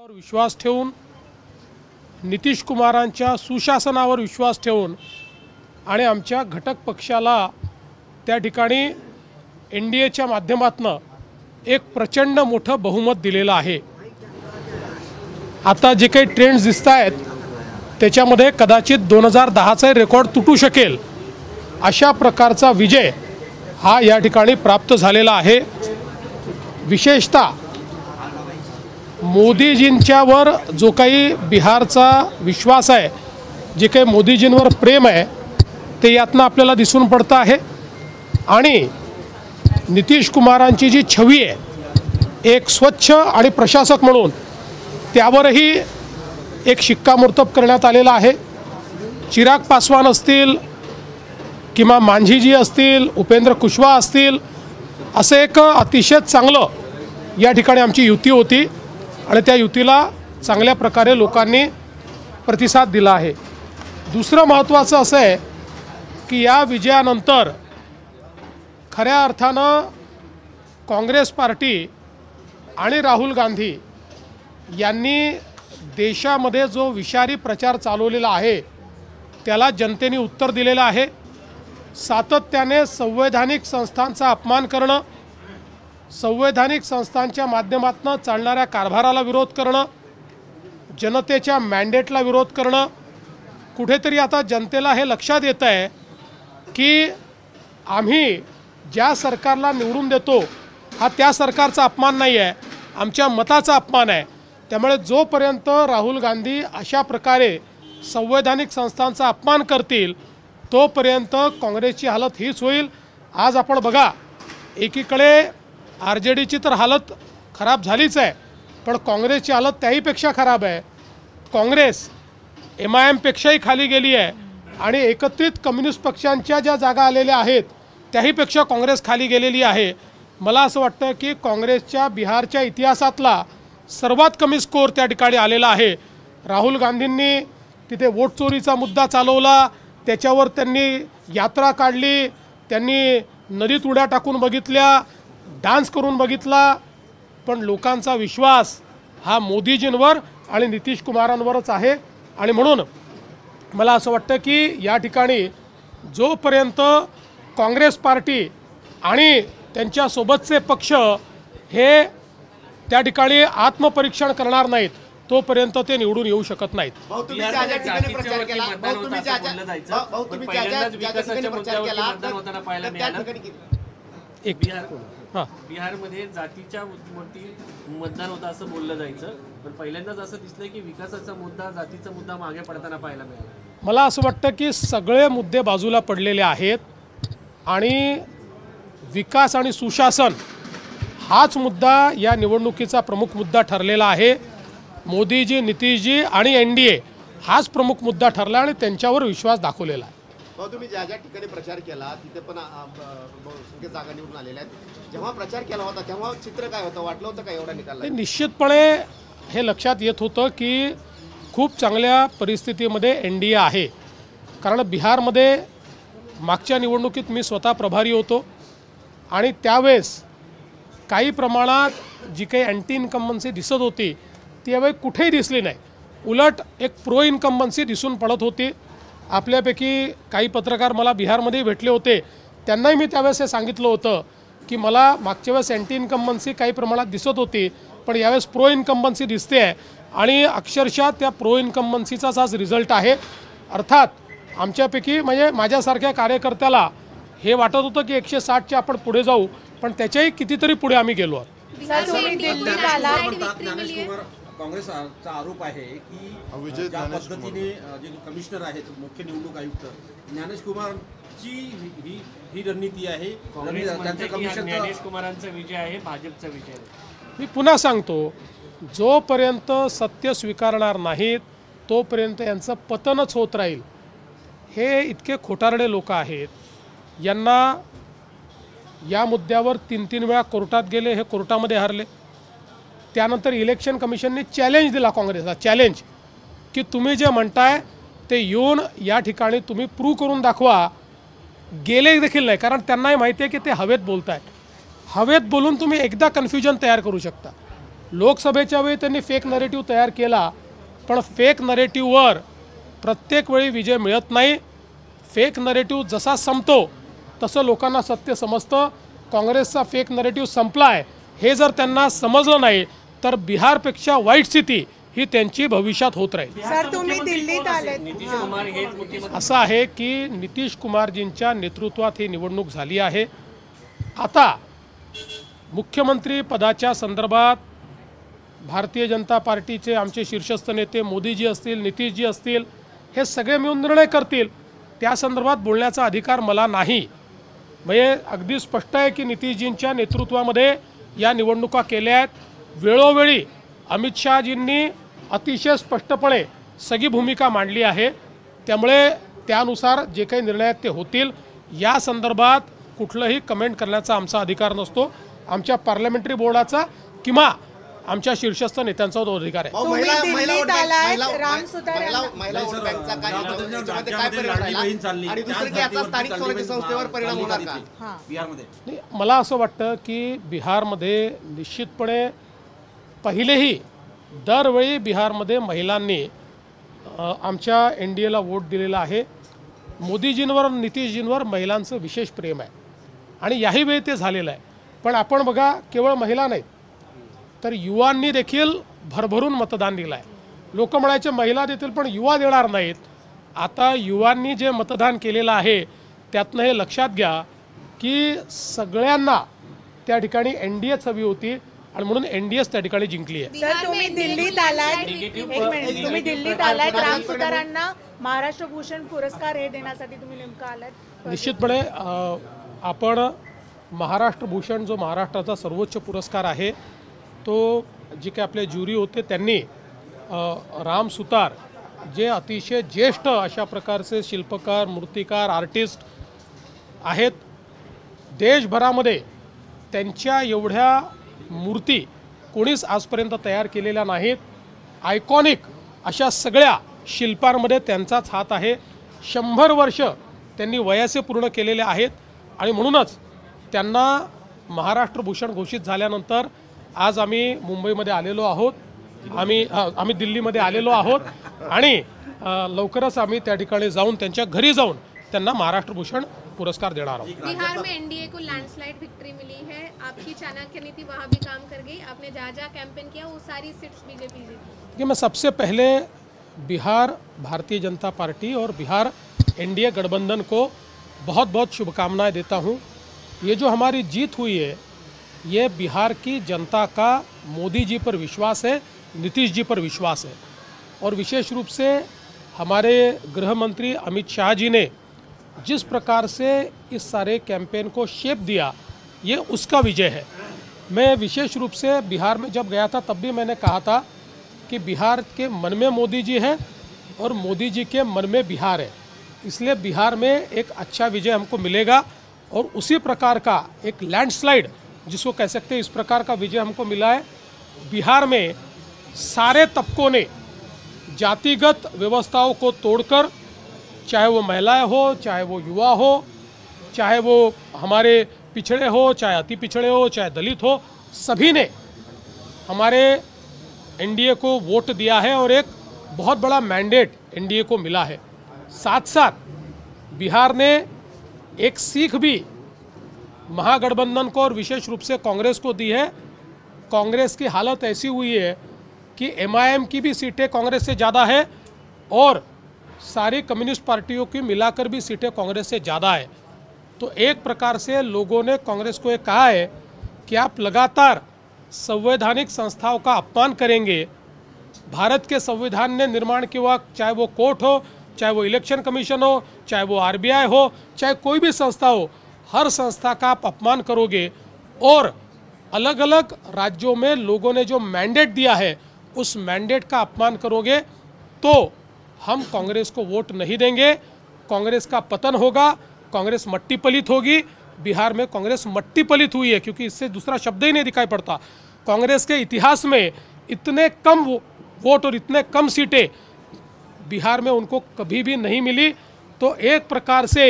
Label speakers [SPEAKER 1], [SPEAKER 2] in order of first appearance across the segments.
[SPEAKER 1] वर विश्वास ठेवून, नितीश कुमारांच्या सुशासनावर विश्वास ठेवून आणि आमच्या घटक पक्षाला त्या ठिकाणी NDAच्या माध्यमातून एक प्रचंड मोठं बहुमत दिलेलं आहे। आता जे काही ट्रेंड्स दिसत आहेत त्याच्यामध्ये कदाचित 2010चा रेकॉर्ड तुटू शकेल अशा प्रकारचा विजय हा या ठिकाणी प्राप्त झालेला आहे। विशेषतः मोदीजींच्यावर जो काही बिहारचा विश्वास आहे, जे काही मोदीजींवर प्रेम आहे ते यातनं आपल्याला दिसून पडतं आहे। आणि नितीश कुमारांची जी छवी आहे एक स्वच्छ आणि प्रशासक म्हणून त्यावरही एक शिक्कामोर्तब करण्यात आलेला आहे। चिराग पासवान असतील किंवा मांझीजी असतील, उपेंद्र कुशवाहा असतील, असं एक अतिशय चांगलं या ठिकाणी आमची युती होती आणि त्या युतीला चांगल्या प्रकारे लोकांनी प्रतिसाद दिला आहे। दुसरं महत्त्वाचं असं आहे की या विजयानंतर खऱ्या अर्थानं काँग्रेस पार्टी आणि राहुल गांधी यांनी देशामध्ये जो विषारी प्रचार चालवलेला आहे त्याला जनतेने उत्तर दिलेलं आहे। सातत्याने संवैधानिक संस्थांचा अपमान करणं, संवैधानिक संस्थांच्या माध्यमातून चालणाऱ्या कारभाराला विरोध करणं, जनतेच्या मॅन्डेटला विरोध करणं, कुठेतरी आता जनतेला हे लक्षात येतं आहे की आम्ही ज्या सरकारला निवडून देतो हा त्या सरकारचा अपमान नाही आहे, आमच्या मताचा अपमान आहे। त्यामुळे जोपर्यंत राहुल गांधी अशा प्रकारे संवैधानिक संस्थांचा अपमान करतील तोपर्यंत काँग्रेसची हालत हीच होईल। आज आपण बघा, एकीकडे RJDची तर हालत खराब झालीच आहे, पण काँग्रेसची हालत त्याहीपेक्षा खराब आहे। काँग्रेस MIM पेक्षाही खाली गेली आहे आणि एकत्रित कम्युनिस्ट पक्षांच्या ज्या जागा आलेल्या आहेत त्याहीपेक्षा काँग्रेस खाली गेलेली आहे। मला असं वाटतं की काँग्रेसच्या बिहारच्या इतिहासातला सर्वात कमी स्कोअर त्या ठिकाणी आलेला आहे। राहुल गांधींनी तिथे वोट चोरीचा मुद्दा चालवला, त्याच्यावर त्यांनी यात्रा काढली, त्यांनी नदीत उड्या टाकून बघितल्या, डान्स करून बघितला, पण लोकांचा विश्वास हा मोदीजींवर आणि नितीश कुमारांवरच आहे। आणि म्हणून मला असं वाटतं की या ठिकाणी जोपर्यंत काँग्रेस पार्टी आणि त्यांच्यासोबतचे पक्ष हे त्या ठिकाणी आत्मपरीक्षण करणार नाहीत तोपर्यंत ते निवडून येऊ शकत नाहीत।
[SPEAKER 2] बिहारमध्ये जातीच्या वरती मतदान होतं असं बोललं जायचं, पण पहिल्यांदाच असं दिसलंय की विकासाचा मुद्दा, जातीचा मुद्दा मागे पडताना पाहायला मिळाला।
[SPEAKER 1] मला असं वाटतं की सगळे मुद्दे बाजूला पडलेले आहेत आणि विकास आणि सुशासन हाच मुद्दा या निवडणुकीचा प्रमुख मुद्दा ठरलेला आहे। मोदीजी, नितीशजी आणि NDA हाच प्रमुख मुद्दा ठरला आणि त्यांच्यावर विश्वास दाखवलेला आहे।
[SPEAKER 3] तुम्ही ज्या ज्या ठिकाणी प्रचार केला तिथे पण बहुसंख्य जागा निवडून आलेल्या आहेत, जेव्हा प्रचार केला होता तेव्हा चित्र काय होतं, वाटलं होतं का एवढा निकाल?
[SPEAKER 1] निश्चितपणे हे लक्षात येत होतं की खूप चांगल्या परिस्थितीमध्ये NDA आहे, कारण बिहारमध्ये मागच्या निवडणुकीत मी स्वतः प्रभारी होतो आणि त्यावेळेस काही प्रमाणात जी काही अँटी इन्कम्बन्सी दिसत होती ती यावेळी कुठेही दिसली नाही, उलट एक प्रो इन्कम्बन्सी दिसून पडत होती। आपल्यापैकी काही पत्रकार मला बिहारमध्ये भेटले होते, त्यांनाही मी त्यावेळेस हे सांगितलं होतं की मला मागच्या वेळेस अँटी इन्कम्बन्सी काही प्रमाणात दिसत होती, पण यावेळेस प्रो इन्कम्बन्सी दिसते आहे आणि अक्षरशः त्या प्रो इन्कम्बन्सीचाच आज रिझल्ट आहे। अर्थात आमच्यापैकी म्हणजे माझ्यासारख्या कार्यकर्त्याला हे वाटत होतं की 160च्या आपण पुढे जाऊ, पण त्याच्याही कितीतरी पुढे आम्ही गेलो आहोत।
[SPEAKER 4] काँग्रेसचा आरोप आहे की ज्या पद्धतीने जे कमिशनर आहेत, मुख्य निवडणूक आयुक्त ज्ञानेश कुमारची ही रणनीती आहे,
[SPEAKER 2] ज्ञानेश कुमारांचा विजय आहे, भाजपचा विजय आहे।
[SPEAKER 1] मी पुन्हा सांगतो, जोपर्यंत सत्य स्वीकारणार नाहीत तोपर्यंत यांचं पतनच होत राहील। हे इतके खोटारडे लोक आहेत, यांना या मुद्द्यावर 3-3 वेळा कोर्टात गेले, हे कोर्टामध्ये हारले। त्यानंतर इलेक्शन कमिशनने चॅलेंज दिला काँग्रेसला, चॅलेंज की तुम्ही जे म्हणताय ते येऊन या ठिकाणी तुम्ही प्रूव्ह करून दाखवा। गेले देखील नाही, कारण त्यांनाही माहिती आहे की ते हवेत बोलत आहेत। हवेत बोलून तुम्ही एकदा कन्फ्युजन तयार करू शकता, लोकसभेच्या वेळी त्यांनी फेक नरेटिव्ह तयार केला, पण फेक नरेटिव्हवर प्रत्येक वेळी विजय मिळत नाही. फेक नरेटिव्ह जसा संपतो तसं लोकांना सत्य समजतं. काँग्रेसचा फेक नरेटिव्ह संपला आहे हे जर त्यांना समजलं नाही तर बिहारपेक्षा वाईट स्थिती ही त्यांची भविष्यात होत राहील.
[SPEAKER 5] सर तुम्ही दिल्लीत आलेत.
[SPEAKER 2] नितीश कुमार हेच मुख्यमंत्री
[SPEAKER 1] असं आहे की नितीश कुमारजींच्या नेतृत्वात ही निवडणूक झाली आहे. आता मुख्यमंत्री पदाच्या संदर्भात भारतीय जनता पार्टीचे आमचे शीर्षस्थ नेते मोदीजी असतील, नितीशजी असतील, हे सगळे मिळून निर्णय करतील. त्या संदर्भात बोलण्याचा अधिकार मला नाही. म्हणजे अगदी स्पष्ट आहे की नितीशजींच्या नेतृत्वामध्ये या निवडणुका केल्या आहेत. वेळोवेळी अमित शहाजींनी अतिशय स्पष्टपणे सगळी भूमिका मांडली आहे. त्यामुळे त्यानुसार जे काही निर्णय आहेत ते होतील. या संदर्भात कुठलंही कमेंट करण्याचा आमचा अधिकार नसतो. आमच्या पार्लमेंटरी बोर्डाचा किंवा आमच्या शीर्षस्थ नेत्यांचा तो अधिकार आहे.
[SPEAKER 5] तुम्ही दिल्लीत आलात, राम सुतार यांना-
[SPEAKER 3] महिला वोट बँकचा काय याच्यामध्ये काय परिणाम
[SPEAKER 4] लाडली बहीण
[SPEAKER 3] राहिला
[SPEAKER 4] चालली,
[SPEAKER 3] आणि दुसरं की
[SPEAKER 4] त्याच
[SPEAKER 3] याचा स्थानिक
[SPEAKER 4] धर्तीवर
[SPEAKER 3] स्वराज्य संस्थेवर परिणाम होणार का?
[SPEAKER 5] हां.
[SPEAKER 4] बिहारमध्ये
[SPEAKER 1] नाही, मला असं वाटतं की बिहारमध्ये निश्चितपणे पहिलेही दरवेळी बिहारमध्ये महिलांनी आमच्या NDAला वोट दिलेला आहे. मोदीजींवर नितीशजींवर महिलांचं विशेष प्रेम आहे आणि याही वेळी ते झालेलं आहे. पण आपण बघा, केवळ महिला नाहीत तर युवांनी देखील भरभरून मतदान दिलं आहे. लोक म्हणायचे महिला देतील पण युवा देणार नाहीत. आता युवांनी जे मतदान केलेलं आहे त्यातनं हे लक्षात घ्या की सगळ्यांना त्या ठिकाणी NDAच हवी होती आणि म्हणून NDAच त्या ठिकाणी जिंकली आहे.
[SPEAKER 5] सर तुम्ही दिल्लीत आलात, एक मिनिट, तुम्ही दिल्लीत आलात, राम सुतारांना महाराष्ट्र भूषण पुरस्कार हे देण्यासाठी तुम्ही नेमकं आलात.
[SPEAKER 1] निश्चितपणे आपण महाराष्ट्र भूषण जो महाराष्ट्राचा सर्वोच्च पुरस्कार आहे तो जे काही आपले ज्युरी होते त्यांनी राम सुतार जे अतिशय ज्येष्ठ अशा प्रकारचे शिल्पकार, मूर्तिकार, आर्टिस्ट आहेत, देशभरामध्ये त्यांच्या एवढ्या मूर्ती कोणीच आजपर्यंत तयार केलेल्या नाहीत. आयकॉनिक अशा सगळ्या शिल्पांमध्ये त्यांचाच हात आहे. 100 वर्ष त्यांनी वयाचे पूर्ण केलेले आहेत आणि म्हणूनच त्यांना महाराष्ट्र भूषण घोषित झाल्यानंतर आज आम्ही मुंबईमध्ये आलेलो आहोत, आम्ही दिल्लीमध्ये आलेलो आहोत आणि लवकरच आम्ही त्या ठिकाणी जाऊन त्यांच्या घरी जाऊन त्यांना महाराष्ट्र भूषण पुरस्कार देणार आहोत.
[SPEAKER 6] बिहार में NDA को लैंडस्लाइड विक्ट्री मिली है. आपकी चाणक्य नीति वहाँ भी काम कर गई. आपने जहाँ जहाँ कैंपेन किया वो सारी सीट्स बीजेपी जीती.
[SPEAKER 1] कि मैं सबसे पहले बिहार भारतीय जनता पार्टी और बिहार NDA गठबंधन को बहुत बहुत शुभकामनाएं देता हूं. ये जो हमारी जीत हुई है ये बिहार की जनता का मोदी जी पर विश्वास है, नीतीश जी पर विश्वास है और विशेष रूप से हमारे गृह मंत्री अमित शाह जी ने जिस प्रकार से इस सारे कैंपेन को शेप दिया ये उसका विजय है. मैं विशेष रूप से बिहार में जब गया था तब भी मैंने कहा था कि बिहार के मन में मोदी जी है और मोदी जी के मन में बिहार है, इसलिए बिहार में एक अच्छा विजय हमको मिलेगा और उसी प्रकार का एक लैंडस्लाइड जिसको कह सकते हैं इस प्रकार का विजय हमको मिला है. बिहार में सारे तबकों ने जातिगत व्यवस्थाओं को तोड़कर, चाहे वो महिलाएं हो, चाहे वो युवा हो, चाहे वो हमारे पिछड़े हो, चाहे अति पिछड़े हो, चाहे दलित हो, सभी ने हमारे NDA को वोट दिया है और एक बहुत बड़ा मैंडेट NDA को मिला है. साथ साथ बिहार ने एक सीख भी महागठबंधन को और विशेष रूप से कांग्रेस को दी है. कांग्रेस की हालत ऐसी हुई है कि MIM की भी सीटें कांग्रेस से ज़्यादा है और सारी कम्युनिस्ट पार्टियों की मिलाकर भी सीटें कांग्रेस से ज़्यादा है. तो एक प्रकार से लोगों ने कांग्रेस को ये कहा है कि आप लगातार संवैधानिक संस्थाओं का अपमान करेंगे. भारत के संविधान ने निर्माण किया, चाहे वो कोर्ट हो, चाहे वो इलेक्शन कमीशन हो, चाहे वो RBI हो, चाहे कोई भी संस्था हो, हर संस्था का आप अपमान करोगे और अलग अलग राज्यों में लोगों ने जो मैंडेट दिया है उस मैंडेट का अपमान करोगे तो हम कांग्रेस को वोट नहीं देंगे. कांग्रेस का पतन होगा, कांग्रेस मट्टी पलित होगी. बिहार में कांग्रेस मट्टी पलित हुई है क्योंकि इससे दूसरा शब्द ही नहीं दिखाई पड़ता. कांग्रेस के इतिहास में इतने कम वोट और इतने कम सीटें बिहार में उनको कभी भी नहीं मिली. तो एक प्रकार से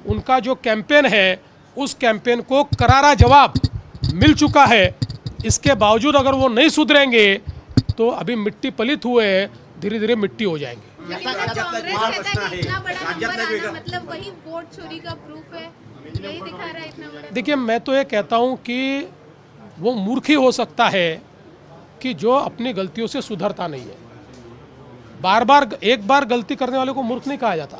[SPEAKER 1] उनका जो कैंपेन है उस कैंपेन को करारा जवाब मिल चुका है इसके बावजूद अगर वो नहीं सुधरेंगे तो अभी मिट्टी पलित हुए धीरे धीरे मिट्टी हो जाएंगे।
[SPEAKER 6] लेकिन कांग्रेस कहता है कि इतना बड़ा नंबर आना मतलब वही वोट चोरी का प्रूफ है, यही दिखा रहा है इतना बड़ा।
[SPEAKER 1] देखिए, मैं तो ये कहता हूँ कि वो मूर्ख ही हो सकता है कि जो अपनी गलतियों से सुधरता नहीं है। एक बार गलती करने वाले को मूर्ख नहीं कहा जाता,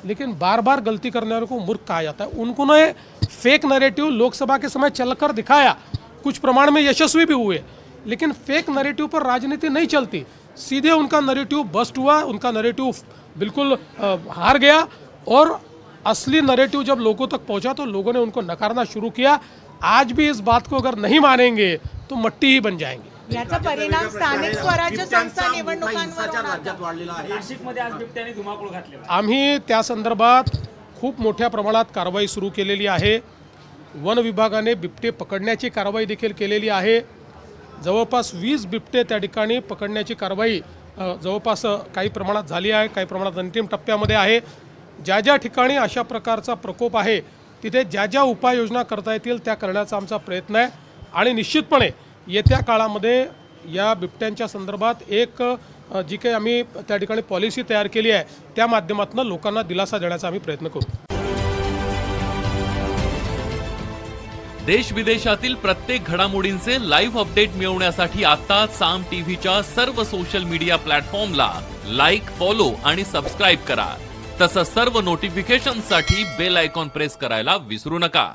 [SPEAKER 1] लेकिन बार बार गलती करने वाले को मूर्ख कहा जाता है। उन्होंने फेक नैरेटिव लोकसभा के समय चलकर दिखाया, कुछ प्रमाण में यशस्वी भी हुए, लेकिन फेक नैरेटिव पर राजनीति नहीं चलती। सीधे उनका नैरेटिव बस्ट हुआ, उनका नैरेटिव बिल्कुल हार गया, और असली नैरेटिव जब लोगों तक पहुंचा तो लोगों ने उनको नकारना शुरू किया। आज भी इस बात को अगर नहीं मानेंगे तो मट्टी ही बन जाएंगे।
[SPEAKER 5] याचा परिणाम स्थानिक स्वराज्य संस्था निवडणुकांवर
[SPEAKER 4] राज्यात वाढलेला आहे।
[SPEAKER 7] नाशिकमध्ये आज बिबट्याने धुमाकूळ घातलेला.
[SPEAKER 1] आम्ही त्या संदर्भात खूप मोठ्या प्रमाणात कारवाई सुरू केलेली आहे। वन विभागाने बिबटे पकडण्याची कारवाई देखील केलेली आहे। जवळपास 20 बिबटे त्या ठिकाणी पकडण्याची कारवाई जवळपास काही प्रमाणात झाली आहे, काही प्रमाणात अंतिम टप्प्यामध्ये आहे। ज्या ज्या ठिकाणी अशा प्रकारचा प्रकोप आहे तिथे ज्या ज्या उपाययोजना करता येतील त्या करण्याचा आमचा प्रयत्न आहे, आणि निश्चितपणे येत्या काळामध्ये या बिबट्यांच्या संदर्भात एक जी काही आम्ही त्या ठिकाणी पॉलिसी तयार केली आहे त्या माध्यमातून लोकांना दिलासा देण्याचा आम्ही प्रयत्न करू।
[SPEAKER 8] देश विदेशातील प्रत्येक घडामोडींचे लाईव्ह अपडेट मिळवण्यासाठी आता साम टीव्हीच्या सर्व सोशल मीडिया प्लॅटफॉर्मला लाईक, फॉलो आणि सबस्क्राईब करा। तसंच सर्व नोटिफिकेशनसाठी बेल आयकॉन प्रेस करायला विसरू नका।